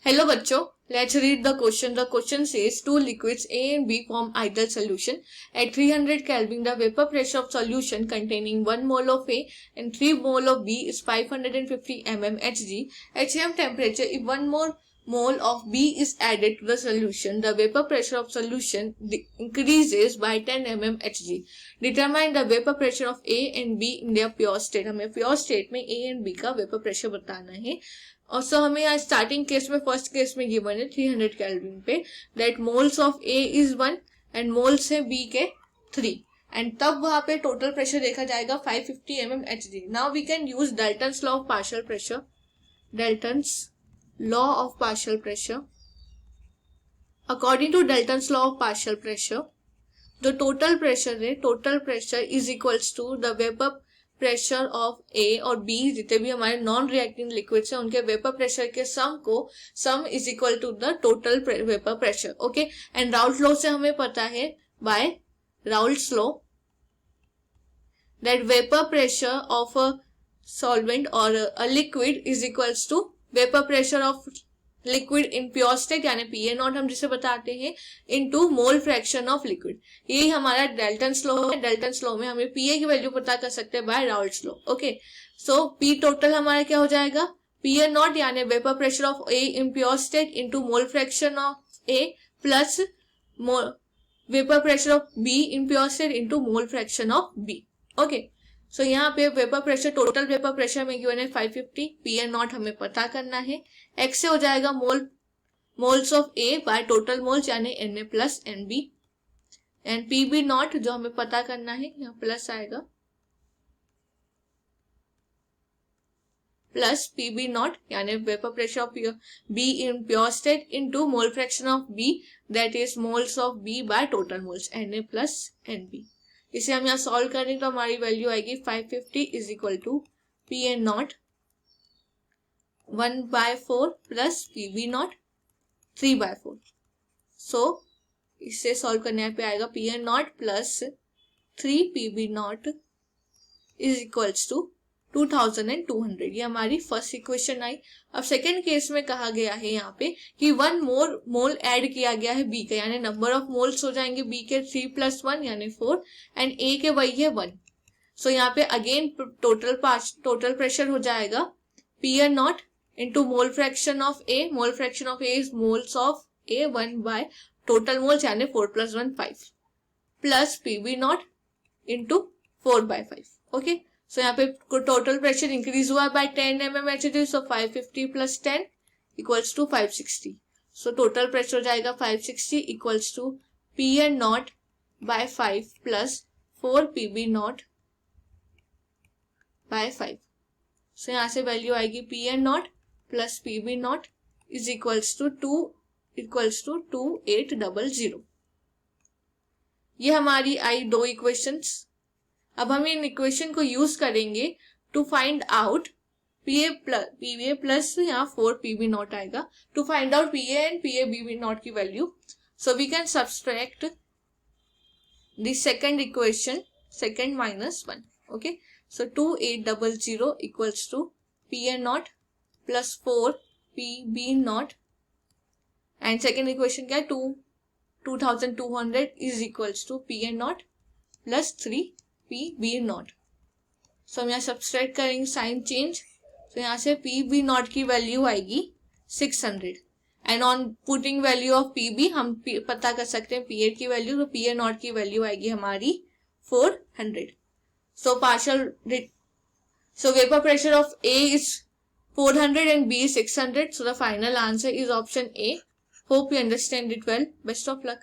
Hello बच्चों, let's read the question. The question says two liquids A and B form ideal solution. At 300 Kelvin, the vapor pressure of solution containing 1 mole of A and 3 mole of B is 550 mmHg. At same temperature, if 1 more mole of B is added to the solution, the vapor pressure of solution increases by 10 mmHg. Determine the vapor pressure of A and B in their pure state. हमें pure state में A and B का vapor pressure बताना है. और सो हमें यहाँ starting case में first case में गिवन है 300 केल्विन पे that moles of A is 1 and moles है बी के 3 एंड तब वहां पे टोटल प्रेशर देखा जाएगा 550 mmHg. Now we can use Dalton's law of partial pressure. Dalton's law of partial pressure. According to Dalton's law of partial pressure जो total pressure है, total pressure is equals to the vapour pressure of A और B, जितने भी हमारे non reacting liquids हैं उनके vapour pressure के sum is equal to the total vapour pressure. Okay, and Raoult law से हमें पता है by Raoult's law that vapour pressure of a solvent और a liquid is equals to vapour pressure of liquid in pure state यानी P A not हम जिसे बताते हैं into mole fraction of liquid. यही हमारा डाल्टन्स लॉ है. डाल्टन्स लॉ में हमें पीए की वैल्यू पता कर सकते हैं bye Raoult's law. Okay, so P total हमारा क्या हो जाएगा, पीए नॉट यानी vapour pressure of A in pure state into mole fraction of A plus vapour pressure of B in pure state into mole fraction of B. Okay, so यहाँ पे vapour pressure, total vapour pressure में given है 550, P N not हमें पता करना है. X से हो जाएगा moles of A by total moles यानी N A plus N B and P B not जो हमें पता करना है यहाँ प्लस आएगा प्लस पी बी नॉट यानी vapour pressure of B in pure state into mole fraction of B that is moles of B by total moles N A plus N B. इसे हम यहाँ सॉल्व करेंगे तो हमारी value आएगी 550 is equal to P N not 1/4 plus P B not 3/4. So इससे solve करने पे आएगा P N not plus 3 P B not is equals to 2200. ये हमारी फर्स्ट इक्वेशन आई. अब सेकेंड केस में कहा गया है यहाँ पे कि 1 मोर मोल ऐड किया गया है बी का यानी नंबर ऑफ मोल्स हो जाएंगे बी के 3 + 1 यानी 4 एंड ए के वही है 1. सो यहाँ पे अगेन टोटल प्रेशर हो जाएगा P N not into mole fraction of A. Mole fraction of A is moles of A 1 by total moles यानी 4 + 1 5 plus P B not into 4/5. Okay, so यहाँ पे टोटल प्रेशर इंक्रीज हुआ by 10 mmHg. So 550 + 10 equals to 560. So total pressure हो जाएगा 560 equals to P N not by 5 plus 4 P B not by 5. So यहाँ से value आएगी P N not plus P B not is equals to 2800. ये हमारी आई दो equations. अब हम इन इक्वेशन को यूज करेंगे to find out P A plus यहाँ 4 पीबी नॉट आएगा to find out P A and P A B B not की value. So we can subtract the second equation, second -1. Okay, so 2800 equals to P A not plus 4 P B not and second equation क्या है 2200 is equals to P A not plus 3 P B not. So हम यहाँ subtract करेंगे, sign change. तो यहाँ से P B not की value आएगी 600 and on putting value of P B हम पता कर सकते हैं पी ए की वैल्यू. तो पी ए नॉट की वैल्यू आएगी हमारी 400. So vapour pressure of A is 400 and B 600. So the final answer is option A. Hope you understand it well. Best of luck.